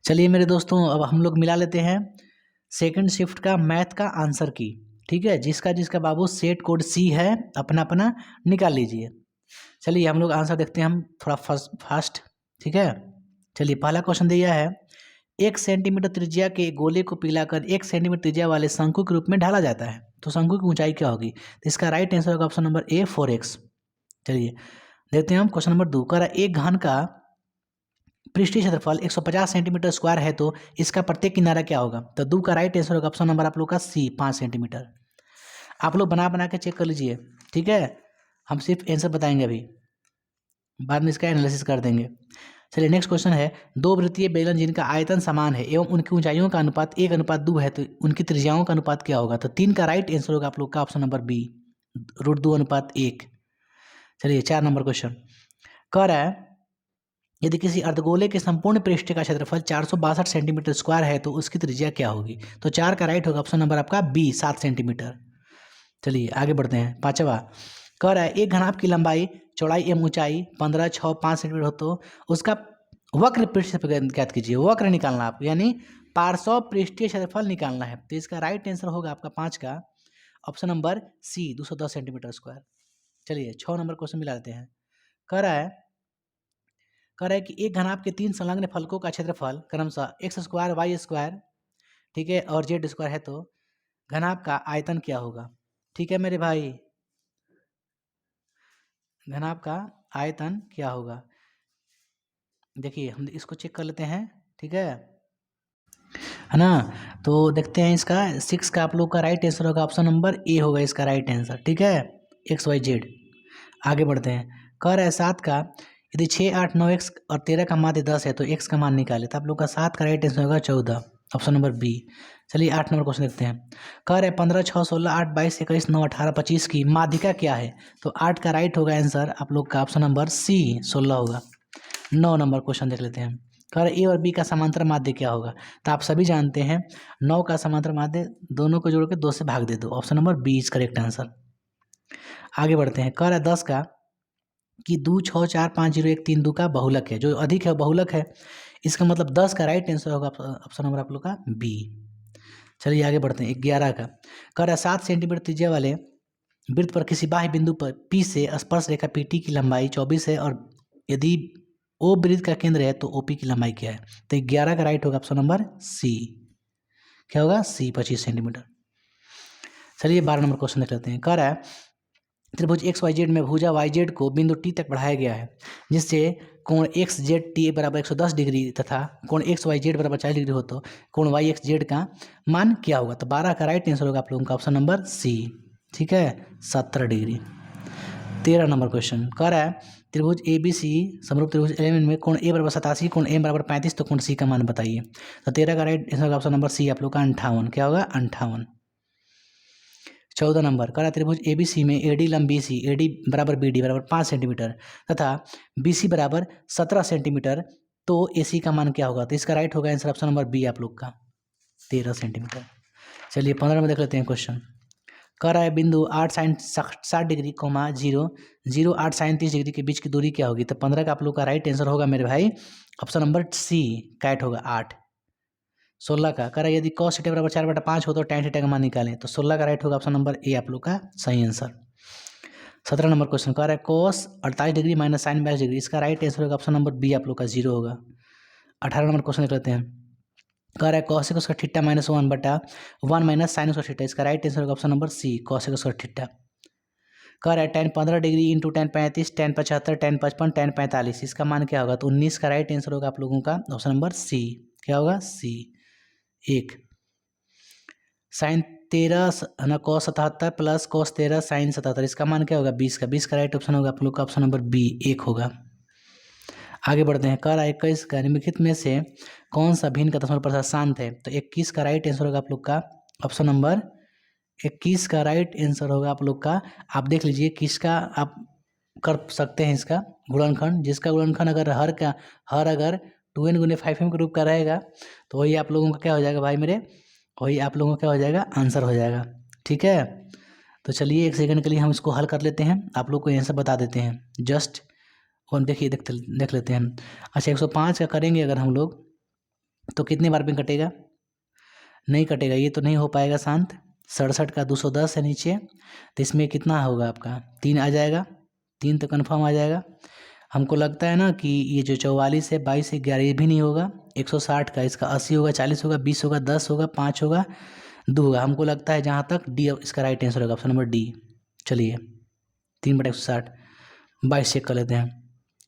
चलिए मेरे दोस्तों, अब हम लोग मिला लेते हैं सेकंड शिफ्ट का मैथ का आंसर की। ठीक है, जिसका जिसका बाबू सेट कोड सी है अपना अपना निकाल लीजिए। चलिए हम लोग आंसर देखते हैं, हम थोड़ा फास्ट। ठीक है, चलिए पहला क्वेश्चन दिया है, 1 सेंटीमीटर त्रिज्या के गोले को पिघलाकर 1 सेंटीमीटर त्रिज्या वाले शंकु के रूप में ढाला जाता है, तो शंकु की ऊंचाई क्या होगी? तो इसका राइट आंसर होगा ऑप्शन नंबर ए 4x। चलिए देखते हैं हम क्वेश्चन नंबर 2 का, एक घन का पृष्ठीय क्षेत्रफल 150 सेंटीमीटर स्क्वायर है, तो इसका प्रत्येक किनारा क्या होगा? तो 2 का राइट आंसर होगा ऑप्शन नंबर आप लोग का सी 5 सेंटीमीटर। आप लोग बना बना के चेक कर लीजिए। ठीक है, हम सिर्फ आंसर बताएंगे, अभी बाद में इसका एनालिसिस कर देंगे। चलिए नेक्स्ट क्वेश्चन है, दो वृत्तीय बेलन जिनका आयतन समान है एवं उनकी ऊंचाइयों का अनुपात 1:2 है, तो उनकी त्रिज्याओं का अनुपात क्या होगा? तो 3 का राइट आंसर होगा आप लोग का ऑप्शन नंबर बी √2:1। चलिए 4 नंबर क्वेश्चन कह रहा है, यदि किसी अर्धगोले के संपूर्ण पृष्ठ का क्षेत्रफल 462 सेंटीमीटर स्क्वायर है, तो उसकी त्रिज्या क्या होगी? तो 4 का राइट होगा ऑप्शन नंबर आपका बी 7 सेंटीमीटर। चलिए आगे बढ़ते हैं। पांचवा कह रहा है, एक घनाभ की लंबाई, चौड़ाई एवं ऊंचाई 15, 6, 5 सेंटीमीटर हो, तो उसका वक्र पृष्ठ से ज्ञात कीजिए। वक्र निकालना आप, यानी पार्श्व पृष्ठीय क्षेत्रफल निकालना है। तो इसका राइट आंसर होगा आपका 5 का option number C 210 centimetre square. चलिए 6 नंबर क्वेश्चन मिला देते हैं। कह रहा है कि एक घनाभ के 3 संलग्न फलकों का क्षेत्रफल क्रमशः x², y², ठीक है, और z² है, तो घनाभ का आयतन क्या होगा? ठीक है मेरे भाई, घनाभ का आयतन क्या होगा? देखिए हम इसको चेक कर लेते हैं। ठीक है ना, तो देखते हैं इसका 6 का आप लोग का राइट आंसर होगा ऑप्शन नंबर ए होगा इसका राइट आंसर। ठीक है, XYZ। आगे बढ़ते हैं। कह रहा है 7 का, यदि 6, 8, 9 x और 13 का माध्य 10 है, तो x का मान निकाले। तो आप लोग का 7 का राइट आंसर होगा 14 ऑप्शन नंबर बी। चलिए 8 नंबर क्वेश्चन देखते हैं। कह रहे हैं 15, 6, 16, 8, 22, 21, 9, 18, 25 की माध्यिका क्या है? तो 8 का राइट होगा आंसर आप लोग का ऑप्शन नंबर सी 16 होगा। 9 नंबर क्वेश्चन देख लेते हैं। कह रहे ए और बी का समांतर माध्य क्या होगा? तो आप सभी जानते हैं 9 का समांतर माध्य दोनों को जोड़ के 2 से भाग दे दो, option number B is correct answer. आगे बढ़ते हैं। कह रहा है 10 का कि 2, 6, 4, 5, 0, 1, 3, 2 का बहुलक है, जो अधिक है बहुलक है। इसका मतलब 10 का राइट आंसर होगा ऑप्शन नंबर आप लोग का बी। चलिए आगे बढ़ते हैं। 11 का कह रहा है 7 सेंटीमीटर त्रिज्या वाले वृत्त पर किसी बाह्य बिंदु पर P से स्पर्श रेखा PT की लंबाई 24 है, और यदि O वृत्त का केंद्र है तो OP की लंबाई क्या है? तो 11 का राइट होगा ऑप्शन नंबर सी। क्या होगा? C 25 centimetre. चलिए 12 नंबर क्वेश्चन देख लेते हैं। कह रहा है त्रिभुज XYZ में भुजा YZ को बिंदु T तक बढ़ाया गया है, जिससे कोण XZT बराबर 110 डिग्री तथा कोण XYZ बराबर 40 डिग्री हो, तो कोण YXZ का मान क्या होगा? तो 12 का राइट आंसर होगा आप लोगों का ऑप्शन नंबर सी। ठीक है, 17 डिग्री। 13 नंबर क्वेश्चन कह रहा है त्रिभुज ABC समरूप त्रिभुज एलिमेंट में कोण A बराबर 87, कोण M बराबर 35, तो कोण C का मान बताइए। तो 13 का राइट आंसर होगा ऑप्शन नंबर सी आप लोग का 58। क्या होगा? 58। 14 नंबर कह रहा त्रिभुज ABC में AD लंब BC, AD बराबर BD बराबर 5 सेंटीमीटर तथा BC बराबर 17 सेंटीमीटर, तो AC का मान क्या होगा? तो इसका राइट होगा आंसर ऑप्शन नंबर बी आप लोग का 13 सेंटीमीटर। चलिए 15 में देख लेते हैं क्वेश्चन। कह रहा है बिंदु 8 sin 60 डिग्री, 0, 0, 8 sin 30 डिग्री के बीच की दूरी क्या होगी? तो 15 का आप लोग का राइट आंसर होगा मेरे भाई ऑप्शन नंबर सी कैट होगा 8। 16 का कह रहा है यदि cos थीटा बराबर 4/5 हो, तो tan थीटा का मान निकालें। तो 16 का राइट होगा ऑप्शन नंबर ए आप लोग का सही आंसर। 17 नंबर क्वेश्चन कह रहा है cos 48 degree minus sin 22 degree, इसका राइट आंसर होगा ऑप्शन नंबर बी आप लोग का 0 होगा। 18 नंबर क्वेश्चन देख लेते हैं। कह रहा है cos उसका थीटा -1/1 माइनस sin उसका थीटा, इसका राइट आंसर होगा ऑप्शन नंबर सी cos उसका थीटा। कह रहा है tan 15 degree into tan 35, tan 75, tan 55, tan 45, इसका मान क्या होगा? तो 19 का राइट आंसर होगा आप लोगों का ऑप्शन नंबर सी। क्या होगा? सी 1। sin 13 है ना, cos 77 प्लस cos 13 sin 77, इसका मान क्या होगा? 20 का। 20 का राइट ऑप्शन होगा आप लोग का ऑप्शन नंबर बी 1 होगा। आगे बढ़ते हैं। कह रहा है 21 का निम्नलिखित में से कौन सा भिन्न का दशमलव प्रतिशत शांत है? तो 21 का राइट आंसर होगा आप लोग का ऑप्शन नंबर 21 का राइट आंसर होगा आप लोग का, आप देख लीजिए किसका आप कर सकते हैं इसका गुणनखंड, जिसका गुणनखंड अगर हर अगर 2n × 5m के रूप का रहेगा, तो वही आप लोगों का क्या हो जाएगा भाई मेरे? वही आप लोगों का क्या हो जाएगा? आंसर हो जाएगा। ठीक है, तो चलिए एक सेकंड के लिए हम इसको हल कर लेते हैं, आप लोग को आंसर बता देते हैं जस्ट। और देखिए देख लेते हैं। अच्छा 105 का करेंगे अगर हम लोग, तो कितने बार में कटेगा? नहीं कटेगा, ये तो नहीं हो पाएगा शांत। 67 का 210 है नीचे, तो इसमें कितना होगा आपका? 3 आ जाएगा, 3 तो कन्फर्म आ जाएगा। हमको लगता है ना कि ये जो 44 है, 22 है, 11 ये भी नहीं होगा। 160 का इसका 80 होगा, 40 होगा, 20 होगा, 10 होगा, 5 होगा, 2 होगा। हमको लगता है जहाँ तक डी इसका राइट आंसर होगा, ऑप्शन नंबर डी। चलिए 3/160, 22 चेक कर लेते हैं।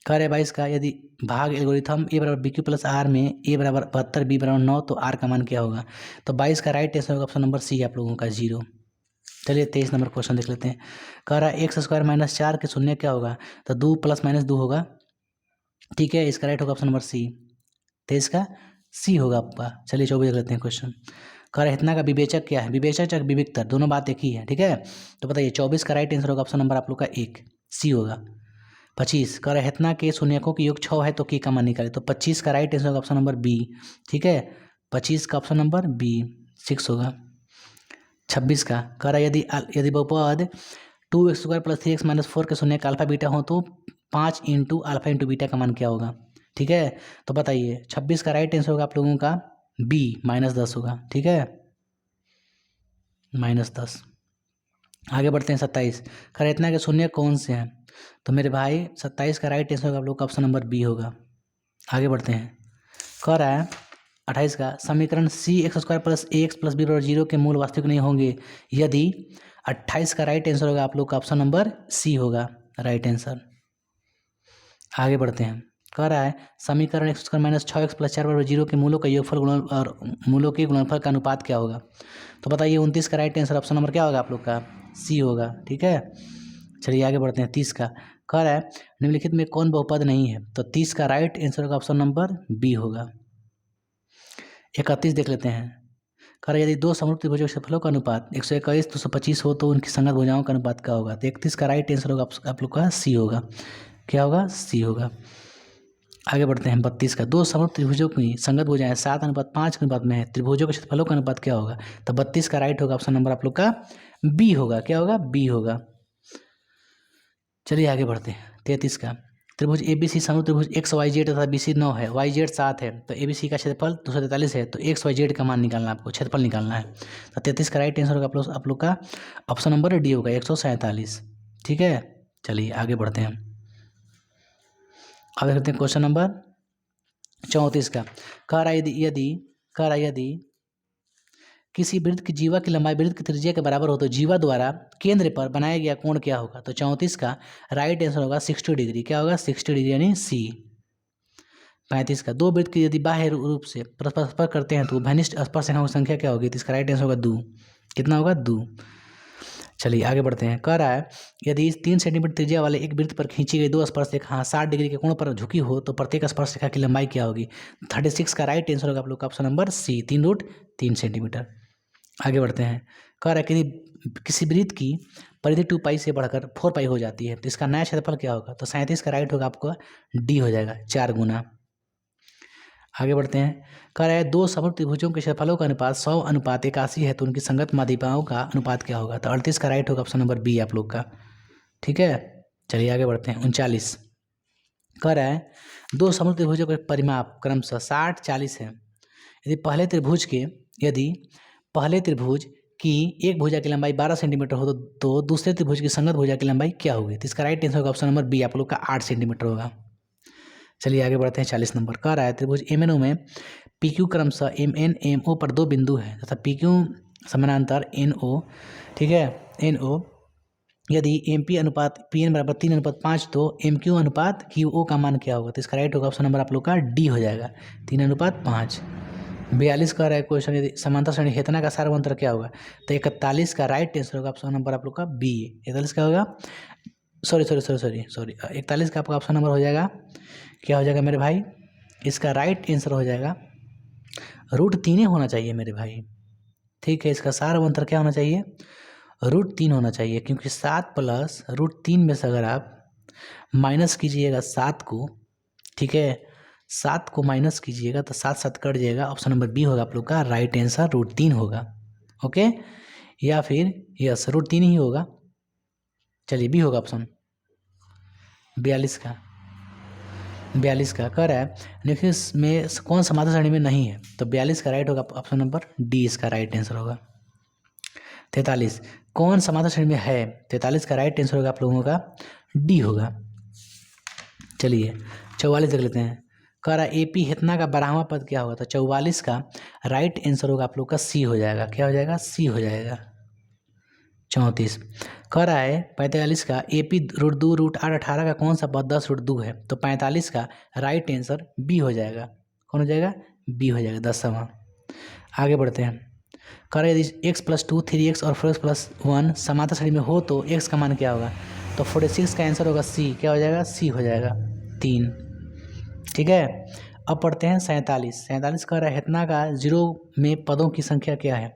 कह रहे 22 का यदि भाग एल्गोरिथम ए बराबर बी क्यू प्लस आर में ए बराबर 72, बी बराबर 9, तो आर का मान क्या होगा? तो 22 का राइट आंसर होगा ऑप्शन नंबर सी आप लोगों का 0। चलिए 23 नंबर क्वेश्चन देख लेते हैं। कह रहा है x² - 4 के शून्य क्या होगा? तो 2 ± 2 होगा, ठीक है। इसका राइट होगा ऑप्शन नंबर सी, 23 का सी होगा आपका। चलिए 24 देख लेते हैं क्वेश्चन। कह रहे इतना का विवेचक क्या है? विवेचक चाहे विविक्तर, दोनों बात एक ही है, ठीक है। तो बताइए 24 का राइट आंसर होगा ऑप्शन नंबर आप लोग का 1, सी होगा। 25 कह रहे इतना के शून्यकों की योग 6 है तो की का मान निकाले, तो 25 का राइट आंसर होगा ऑप्शन नंबर बी, ठीक है। 25 का ऑप्शन नंबर बी 6 होगा। 26 का कह रहा यदि बहुपद 2x² + 3x - 4 के शून्य का अल्फा बीटा हो तो 5 × अल्फा × बीटा का मान क्या होगा? ठीक है। तो बताइए 26 का राइट आंसर होगा आप लोगों का बी -10 होगा, ठीक है, -10। आगे बढ़ते हैं 27। कह रहे इतना के शून्य कौन से हैं? तो मेरे भाई 27 का राइट आंसर होगा आप लोग का ऑप्शन नंबर बी होगा। आगे बढ़ते हैं। कह रहा है 28 का समीकरण cx² + ax + b = 0 के मूल वास्तविक नहीं होंगे यदि 28 का राइट आंसर होगा आप लोग का ऑप्शन नंबर सी होगा राइट आंसर। आगे बढ़ते हैं। कह रहा है समीकरण x² - 6x + 4 = 0 के मूलों का योगफल और मूलों के गुणनफल का अनुपात क्या होगा? तो बताइए 29 का राइट आंसर ऑप्शन नंबर क्या होगा आप लोग का? सी होगा, ठीक है। चलिए आगे बढ़ते हैं। 30 का कह रहा है निम्नलिखित में कौन बहुपद नहीं है? तो 30 का राइट आंसर होगा ऑप्शन नंबर बी होगा। 31 देख लेते हैं। कह रहा है यदि दो समरूप त्रिभुजों के क्षेत्रफलों का अनुपात 121 225 हो तो उनकी संगत भुजाओं का अनुपात क्या होगा? तो 31 का राइट आंसर होगा आप लोग का सी होगा। क्या होगा? सी होगा। आगे बढ़ते हैं 32 का दो समरूप त्रिभुजों की संगत भुजाएं 7:5 के अनुपात में है, त्रिभुजों के क्षेत्रफलों का अनुपात क्या होगा? तो 32 का राइट होगा ऑप्शन नंबर आप लोग का बी होगा। क्या होगा? बी होगा। चलिए आगे बढ़ते हैं। 33 का त्रिभुज ABC समरूप त्रिभुज XYZ तथा BC 9 है, YZ 7 है, तो ABC का क्षेत्रफल 243 है, तो XYZ का मान निकालना है आपको, क्षेत्रफल निकालना है। तो 33 का राइट आंसर होगा आप लोग का ऑप्शन नंबर डी होगा 147, ठीक है। चलिए आगे बढ़ते हैं। अब देखते हैं क्वेश्चन नंबर 34 का। कह रहा है यदि किसी वृत्त की जीवा की लंबाई वृत्त की त्रिज्या के बराबर हो तो जीवा द्वारा केंद्र पर बनाया गया कोण क्या होगा? तो 34 का राइट आंसर होगा 60 डिग्री। क्या होगा? 60 डिग्री यानी सी। 35 का दो वृत्त की यदि बाह्य रूप से परस्पर स्पर्श करते हैं तो घनिष्ठ स्पर्शरेखाओं की संख्या क्या होगी? तो इसका राइट आंसर होगा 2। कितना होगा? 2। चलिए आगे बढ़ते हैं। कह रहा है यदि इस 3 सेंटीमीटर त्रिज्या वाले एक वृत्त पर खींची गई दो स्पर्शरेखा 60 डिग्री के कोण पर झुकी हो तो प्रत्येक स्पर्शरेखा की लंबाई क्या होगी? 36 का राइट आंसर होगा आप लोग का ऑप्शन नंबर सी 3√3 सेंटीमीटर। आगे बढ़ते हैं। कह रहा है कि किसी वृत्त की परिधि 2π से बढ़कर 4π हो जाती है तो इसका नया क्षेत्रफल क्या होगा? तो 37 का राइट होगा आपको डी हो जाएगा, 4 गुना। आगे बढ़ते हैं। कह रहा है दो समरूप त्रिभुजों के क्षेत्रफलों का अनुपात 100:81 है तो उनकी संगत माध्यिकाओं का अनुपात क्या होगा? तो 38 का राइट होगा ऑप्शन नंबर बी आप लोग का, ठीक है। चलिए आगे बढ़ते हैं। 39 कह रहा है दो समरूप त्रिभुजों के परिमाप क्रमशः 60 40 है। यदि पहले त्रिभुज की एक भुजा की लंबाई 12 सेंटीमीटर हो तो दूसरे त्रिभुज की संगत भुजा की लंबाई क्या होगी? तो इसका राइट आंसर होगा ऑप्शन नंबर बी आप लोग का 8 सेंटीमीटर होगा। चलिए आगे बढ़ते हैं। 40 नंबर कह रहा है त्रिभुज MNO में PQ क्रमशः MN MO पर दो बिंदु है तथा PQ समानांतर NO, ठीक है, NO यदि MP अनुपात PN = 3:5 तो MQ अनुपात QO का मान क्या होगा? तो इसका राइट होगा ऑप्शन नंबर आप लोग का डी हो जाएगा 3:5। 42 का रहा है क्वेश्चन यदि समांतर श्रेणी हेतना का सार्वंतर क्या होगा? तो 41 का राइट आंसर होगा ऑप्शन नंबर आप लोग का बी। 41 का होगा सॉरी 41 का आपका ऑप्शन नंबर हो जाएगा क्या हो जाएगा मेरे भाई? इसका राइट आंसर हो जाएगा √3 होना चाहिए मेरे भाई, ठीक है। इसका सार्वंतर क्या होना चाहिए? √3 होना चाहिए क्योंकि 7 + √3 में से अगर आप माइनस कीजिएगा 7 को, ठीक है, 7 को माइनस कीजिएगा तो 7 7 कट जाएगा। ऑप्शन नंबर बी होगा आप लोग का राइट आंसर √3 होगा, ओके, या फिर यस √3 ही होगा। चलिए बी होगा ऑप्शन। 42 का 42 का कह रहा है देखिए इसमें कौन समांतर श्रेणी में नहीं है, तो 42 का राइट होगा ऑप्शन नंबर डी इसका राइट आंसर होगा। 43 कौन समांतर श्रेणी में है, 43 का राइट आंसर होगा आप लोगों का डी होगा। चलिए 44 देख लेते हैं। कह रहा है एपी हेतना का 12वां पद क्या होगा, तो 44 का राइट आंसर होगा आप लोग का सी हो जाएगा। क्या हो जाएगा, सी हो जाएगा। 34 कह रहा है 45 का एपी √2 √8 18 का कौन सा पद 10 √2 है, तो 45 का राइट आंसर बी हो जाएगा। कौन हो जाएगा, बी हो जाएगा 10वां। आगे बढ़ते हैं। कह रहा है यदि x + 2 3x और 4x + 1 समांतर श्रेणी में हो तो x का मान क्या होगा, तो 46 का आंसर होगा सी। क्या हो जाएगा, सी हो जाएगा 3। ठीक है, अब पढ़ते हैं 47 कह रहा है हेतना का 0 में पदों की संख्या क्या है,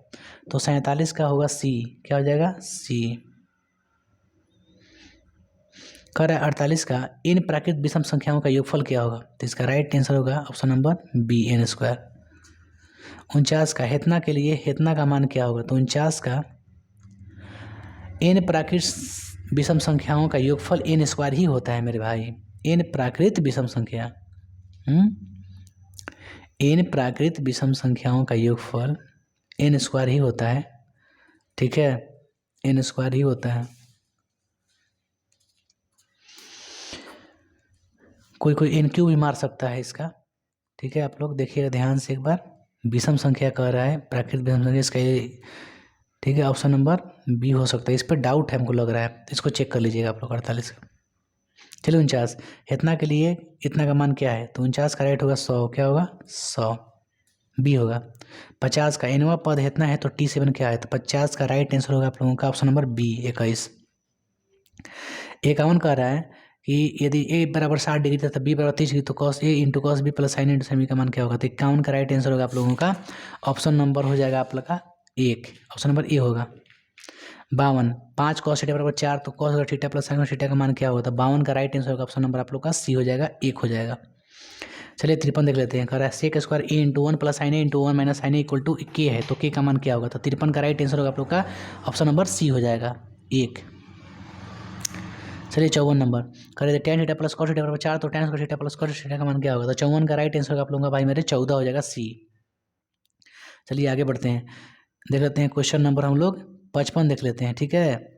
तो 47 का होगा सी। क्या हो जाएगा, सी। कह रहा है 48 का इन प्राकृत विषम संख्याओं का योगफल क्या होगा, तो इसका राइट आंसर होगा ऑप्शन नंबर बी n²। 49 का हेतना के लिए हेतना का मान क्या होगा, तो 49 का n प्राकृत विषम संख्याओं का योगफल n² ही होता है मेरे भाई। n प्राकृत विषम संख्या n प्राकृत विषम संख्याओं का योगफल n² ही होता है। ठीक है, n² ही होता है। कोई n³ भी मार सकता है इसका। ठीक है, आप लोग देखिएगा ध्यान से एक बार। विषम संख्या कह रहा है प्राकृत विषम संख्या इसका ये, ठीक है, ऑप्शन नंबर बी हो सकता है। इस पर डाउट है हमको लग रहा है, इसको चेक कर लीजिएगा आप लोग। 48 का चलिए 49 इतना के लिए इतना का मान क्या है, तो 49 का राइट होगा 100। क्या होगा, 100 बी होगा। 50 का nवां पद इतना है तो T7 क्या है, तो 50 का राइट आंसर होगा आप लोगों का ऑप्शन नंबर बी 21। 51 कह रहा है कि यदि a = 60 डिग्री तथा b = 30 डिग्री तो cos a × cos b + sin × sin b का मान क्या होगा, तो 51 का राइट आंसर होगा आप लोगों का ऑप्शन नंबर हो जाएगा आप लोग का 1, ऑप्शन नंबर ए होगा। 52 5 cos θ = 4 तो cos θ + sin θ का मान क्या होगा, तो 52 का राइट आंसर होगा ऑप्शन नंबर आप लोग का सी हो जाएगा, 1 हो जाएगा। चलिए 53 देख लेते हैं। कह रहा है sec² a × 1 + sin a × 1 - sin a = k है, तो k का मान क्या होगा, तो 53 का राइट आंसर होगा आप लोग का ऑप्शन नंबर सी हो जाएगा, 1। चलिए 54 नंबर। कह रहे थे tan θ + cos θ = 4 तो tan cos θ + cos θ का मान क्या होगा, तो 54 का राइट आंसर होगा आप लोगों का भाई मेरे 14 हो जाएगा, सी। चलिए आगे बढ़ते हैं, देख लेते हैं क्वेश्चन नंबर हम लोग 55 देख लेते हैं। ठीक है,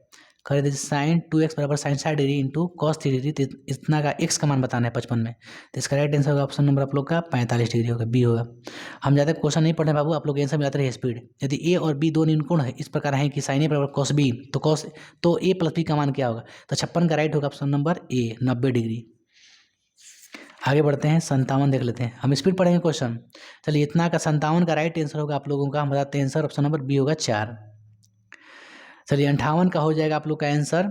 कह रहे थे sin 2x = sin 60 degree × cos 3 degree, इतना का x का मान बताना है 55 में, तो इसका राइट आंसर होगा ऑप्शन नंबर आप लोग का 45 डिग्री होगा, बी होगा। हम ज़्यादा क्वेश्चन नहीं पढ़े बाबू, आप लोग आंसर मिलाते रहिए स्पीड। यदि a और b दो निम्नकोण है इस प्रकार है कि sin a = cos b, तो a + b का मान क्या होगा, तो 56 का राइट होगा ऑप्शन नंबर ए 90 डिग्री। आगे बढ़ते हैं 57 देख लेते हैं, हम स्पीड पढ़ेंगे क्वेश्चन। चलिए इतना का 57 का राइट आंसर होगा आप लोगों का, हम बताते हैं आंसर ऑप्शन नंबर बी होगा 4। चलिए 58 का हो जाएगा आप लोग का आंसर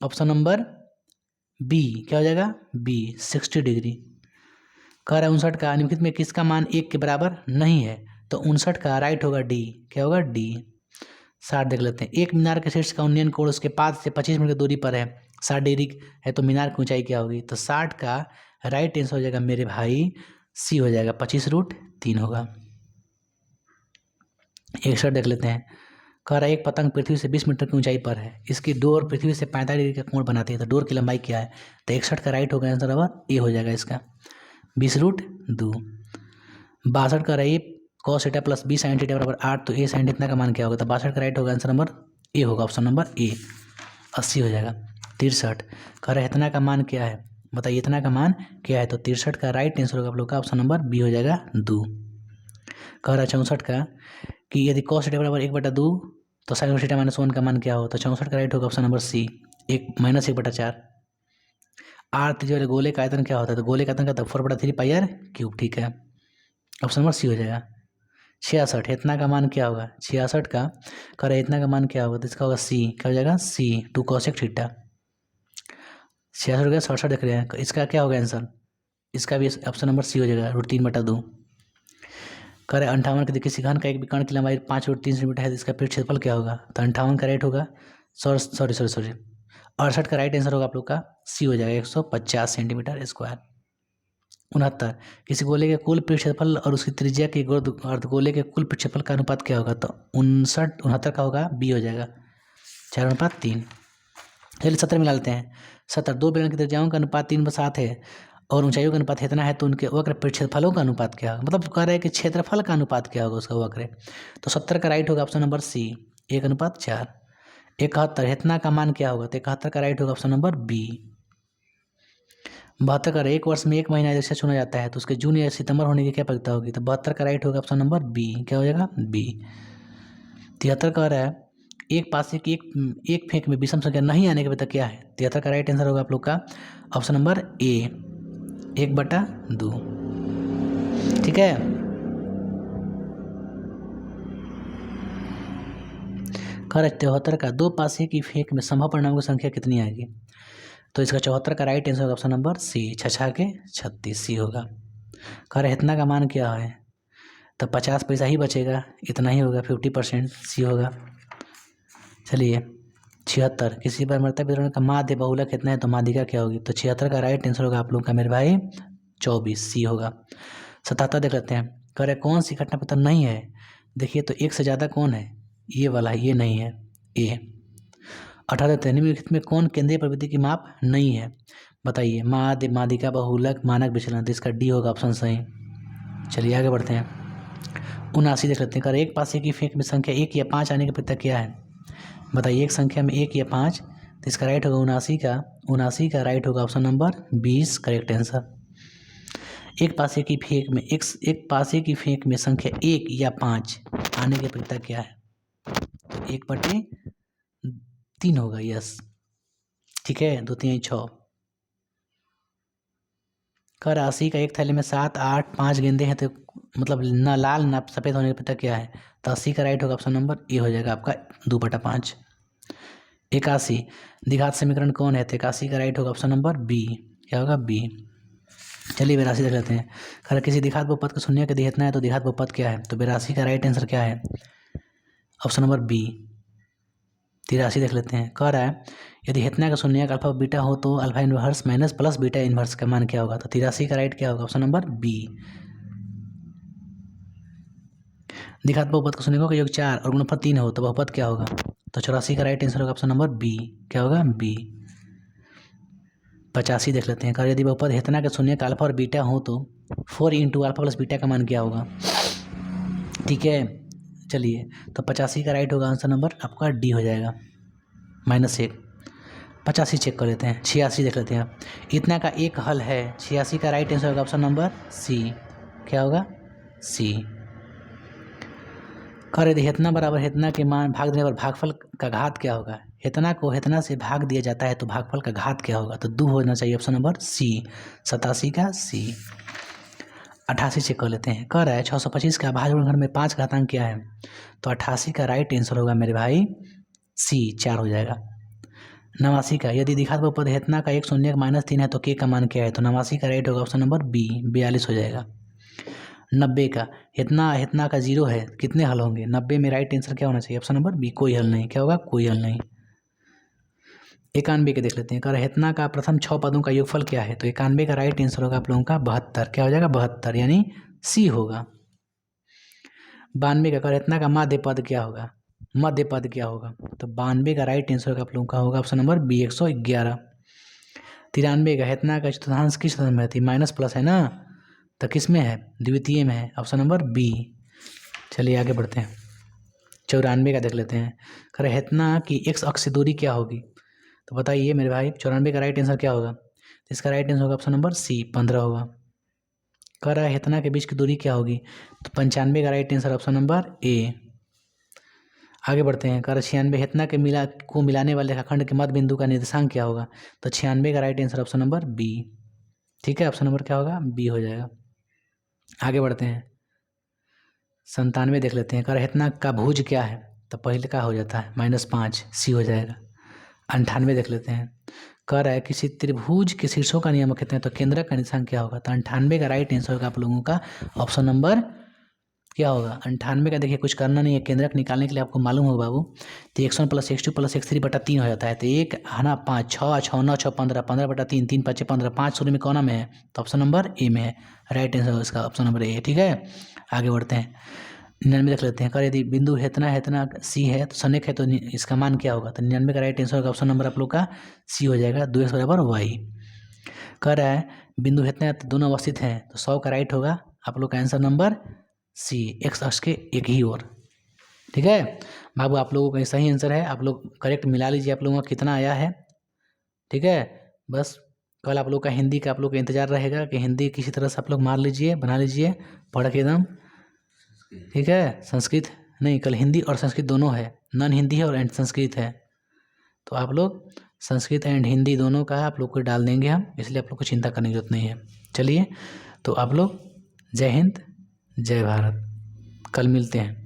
ऑप्शन नंबर बी। क्या हो जाएगा, बी 60 डिग्री। कह रहा है 59 का निम्नलिखित में किसका मान 1 के बराबर नहीं है, तो 59 का राइट होगा डी। क्या होगा, डी। 60 देख लेते हैं। एक मीनार के शीर्ष का उन्नयन कोण उसके पास से 25 मीटर की दूरी पर है, 60 डिग्री है, तो मीनार की ऊंचाई क्या होगी, तो 60 का राइट आंसर हो जाएगा मेरे भाई सी हो जाएगा, 25√3 होगा। 61 देख लेते हैं। कह रहा है एक पतंग पृथ्वी से 20 मीटर की ऊंचाई पर है, इसकी डोर पृथ्वी से 45 डिग्री का कोण बनाती है, तो डोर की लंबाई क्या है, तो 61 का राइट होगा आंसर अब ए हो जाएगा इसका 20√2। 62 का रही cos θ + b sin θ = 8 तो a sin इतना का मान क्या होगा, तो 62 का राइट होगा आंसर नंबर ए होगा, ऑप्शन नंबर ए 80 हो जाएगा। 63 कह रहा है इतना का मान क्या है, बताइए इतना का मान क्या है, तो 63 का राइट आंसर होगा आप लोग का ऑप्शन नंबर बी हो जाएगा 2। कह रहा है 64 का कि यदि cos θ = 1/2 तो sin θ - 1 का मान क्या हो, तो 64 का राइट होगा ऑप्शन नंबर सी 1 - 1/4। आर त्रिज्या वाले गोले का आयतन क्या होता है, तो गोले का आयतन का 4/3πr³। ठीक है, ऑप्शन नंबर सी हो जाएगा। 66 इतना का मान क्या होगा, 66 का कह रहे इतना का मान क्या होगा, तो इसका होगा सी। क्या हो जाएगा, सी 2 cos θ। 66 का 67 देख रहे हैं, इसका क्या होगा आंसर, इसका भी ऑप्शन नंबर सी हो जाएगा √3/2। कह रहे 58 के किसी घन का एक विकर्ण की लंबाई 5√3 सेंटीमीटर है, तो इसका पृष्ठ क्षेत्रफल क्या होगा, तो 58 का राइट होगा सॉरी 68 का राइट आंसर होगा आप लोग का सी हो जाएगा 150 सेंटीमीटर स्क्वायर। 69 किसी गोले के कुल पृष्ठ क्षेत्रफल और उसकी त्रिज्या के अर्धगोले के कुल पृष्ठ क्षेत्रफल का अनुपात क्या होगा, तो 69 का होगा बी हो जाएगा 4/3। चलिए 70 मिला लेते हैं। 70 दो बेलन की त्रिज्याओं का अनुपात 3/7 है और ऊंचाइयों का अनुपात इतना है तो उनके वक्र क्षेत्रफलों का अनुपात क्या होगा, मतलब कह रहा है कि क्षेत्रफल का अनुपात क्या होगा उसका वक्र। तो 70 का राइट होगा ऑप्शन नंबर सी 1:4। 71 इतना का मान क्या होगा, तो 71 का राइट होगा ऑप्शन नंबर बी। 72 का एक वर्ष में एक महीना जैसे चुना जाता है तो उसके जून या सितंबर होने की क्या प्रक्रिया होगी, तो 72 का राइट होगा ऑप्शन नंबर बी, क्या हो जाएगा बी। 73 कह रहा है एक पासे की एक फेंक में विषम संख्या नहीं आने के बता क्या है, 73 का राइट आंसर होगा आप लोग का ऑप्शन नंबर ए 1/2। ठीक है, कर 74 का दो पासे की फेंक में संभव परिणामों की संख्या कितनी आएगी, तो इसका 74 का राइट आंसर होगा ऑप्शन नंबर सी 6 के 36 सी होगा। कर इतना का मान क्या है, तो 50 पैसा ही बचेगा, इतना ही होगा 50% सी होगा। चलिए 76 किसी पर मृतक वितरण का माध्य बहुलक कितना है, तो माध्यिका क्या होगी, तो 76 का राइट आंसर होगा आप लोग का मेरे भाई 24 सी होगा। 77 देख लेते हैं, कह रहे कौन सी घटना पता नहीं है, देखिए तो एक से ज़्यादा कौन है, ये वाला है, ये नहीं है ए। 18 निम्नलिखित में कौन केंद्रीय प्रवृत्ति की माप नहीं है, बताइए माध्य माध्यिका बहुलक मानक विचलन, तो इसका डी होगा ऑप्शन सही। चलिए आगे बढ़ते हैं। 79 देख लेते हैं, कर एक पासे की फेंक में संख्या 1 या 5 आने की प्रक्रिया क्या है, बताइए एक संख्या में 1 या 5, तो इसका राइट होगा 79 का राइट होगा ऑप्शन नंबर 20 करेक्ट आंसर। एक पासे की फेंक में एक पासे की फेंक में संख्या 1 या 5 आने की प्रक्रिया क्या है, तो 1/3 होगा, यस ठीक है, 2 3 6। का राशि का एक थैले में 7 8 5 गेंदे हैं, तो मतलब ना लाल ना सफ़ेद होने का पता क्या है, तो 80 का राइट होगा ऑप्शन नंबर ए हो जाएगा आपका 2/5। 81 द्विघात समीकरण कौन है, तो 81 का राइट होगा ऑप्शन नंबर बी, क्या होगा बी। चलिए 82 देख लेते हैं, अगर किसी द्विघात बहुपद को शून्य के दिखना है तो द्विघात बहुपद क्या है, तो 82 का राइट आंसर क्या है, ऑप्शन नंबर बी। 83 देख लेते हैं, कह रहा है यदि हेतना का शून्य का अल्फा बीटा हो तो alpha inverse minus plus beta inverse का मान क्या होगा, तो 83 का राइट क्या होगा, ऑप्शन नंबर बी। द्विघात बहुपद का शून्यों का योग 4 और गुणनफल 3 हो तो बहुपद क्या होगा, तो 84 का राइट आंसर होगा ऑप्शन नंबर बी, क्या होगा बी। 85 देख लेते हैं, कह यदि बहुपद हेतना का शून्य का अल्फा और बीटा हो तो 4 × अल्फा प्लस बीटा का मान क्या होगा, ठीक है। चलिए तो 85 का राइट होगा आंसर नंबर आपका डी हो जाएगा -1। 85 चेक कर लेते हैं। 86 देख लेते हैं, इतना का एक हल है, 86 का राइट आंसर होगा ऑप्शन नंबर सी, क्या होगा सी। कर यदि हेतना बराबर हेतना के मान भाग देने पर भागफल का घात क्या होगा, हेतना को हेतना से भाग दिया जाता है तो भागफल का घात क्या होगा, तो 2 होना चाहिए, ऑप्शन नंबर सी 87 का सी। 88 चेक कर लेते हैं, कह रहा है 625 का भाज्य गुणनखंड में 5 घातांक क्या है, तो 88 का राइट आंसर होगा मेरे भाई सी 4 हो जाएगा। 89 का यदि द्विघात बहुपद हेतना का 1 शून्य -3 है तो के का मान क्या है, तो 89 का राइट होगा ऑप्शन नंबर बी 42 हो जाएगा। 90 का हेतना का 0 है, कितने हल होंगे, 90 में राइट आंसर क्या होना चाहिए, ऑप्शन नंबर बी कोई हल नहीं, क्या होगा कोई हल नहीं। 91 के देख लेते हैं, कर हेतना का प्रथम 6 पदों का योगफल क्या है, तो 91 का राइट आंसर होगा आप लोगों का 72, क्या हो जाएगा 72 यानी सी होगा। 92 का कर हेतना का मध्य पद क्या होगा, मध्य पद क्या होगा, तो 92 का राइट आंसर होगा आप लोगों का होगा ऑप्शन नंबर बी 111। 93 का हेतना का चतुर्थांश किस में है, माइनस प्लस है ना, तो किस में है, द्वितीय में है, ऑप्शन नंबर बी। चलिए आगे बढ़ते हैं। 94 का देख लेते हैं, कर हेतना की एक्स अक्ष से दूरी क्या होगी, तो बताइए मेरे भाई 94 का राइट आंसर क्या होगा, तो इसका राइट आंसर होगा ऑप्शन नंबर सी 15 होगा। कह रहा है हेतना के बीच की दूरी क्या होगी, तो 95 का right answer option number A. आगे बढ़ते हैं, कर 96 हेतना के मिलाने वाले रेखाखंड के मध्य बिंदु का निर्देशांक क्या होगा, तो 96 का right answer option number B, ठीक है, ऑप्शन नंबर क्या होगा बी हो जाएगा। आगे बढ़ते हैं। 97 देख लेते हैं, कर हेतना का भुज क्या है, तो पहले का हो जाता है -5 सी हो जाएगा। 98 देख लेते हैं, कह रहा है किसी त्रिभुज के शीर्षों का नियमक कितने हैं, तो केंद्रक का निर्देशांक क्या होगा, तो 98 का राइट आंसर होगा आप लोगों का ऑप्शन नंबर क्या होगा 98 का। देखिए कुछ करना नहीं है, केंद्रक निकालने के लिए आपको मालूम होगा बाबू, तो x1 + x2 + x3/3 हो जाता है, तो 1 है ना 5 6 6 9 6 15 15/3 3 5 15 5 शुरू में कौन में है, तो ऑप्शन नंबर ए में है, राइट आंसर इसका ऑप्शन नंबर ए है, ठीक है। आगे बढ़ते हैं। 99 देख लेते हैं, कर यदि बिंदु हेतना सी है तो सनेक है तो इसका मान क्या होगा, तो 99 का राइट आंसर होगा ऑप्शन नंबर आप लोग का सी हो जाएगा 2x = y। कह रहा है बिंदु इतने दोनों अवस्थित हैं, तो 100 का राइट होगा आप लोग का आंसर नंबर सी, एक्स अक्ष के एक ही ओर। ठीक है बाबू, आप लोगों का सही आंसर है, आप लोग करेक्ट मिला लीजिए आप लोगों का कितना आया है। ठीक है, बस कल आप लोग का हिंदी का आप लोग का इंतजार रहेगा कि हिंदी किसी तरह से आप लोग मार लीजिए, बना लीजिए पढ़ के एकदम। ठीक है, संस्कृत नहीं, कल हिंदी और संस्कृत दोनों है, नॉन हिंदी है और एंड संस्कृत है, तो आप लोग संस्कृत एंड हिंदी दोनों का आप लोग को डाल देंगे हम, इसलिए आप लोग को चिंता करने की जरूरत नहीं है। चलिए, तो आप लोग जय हिंद जय भारत, कल मिलते हैं।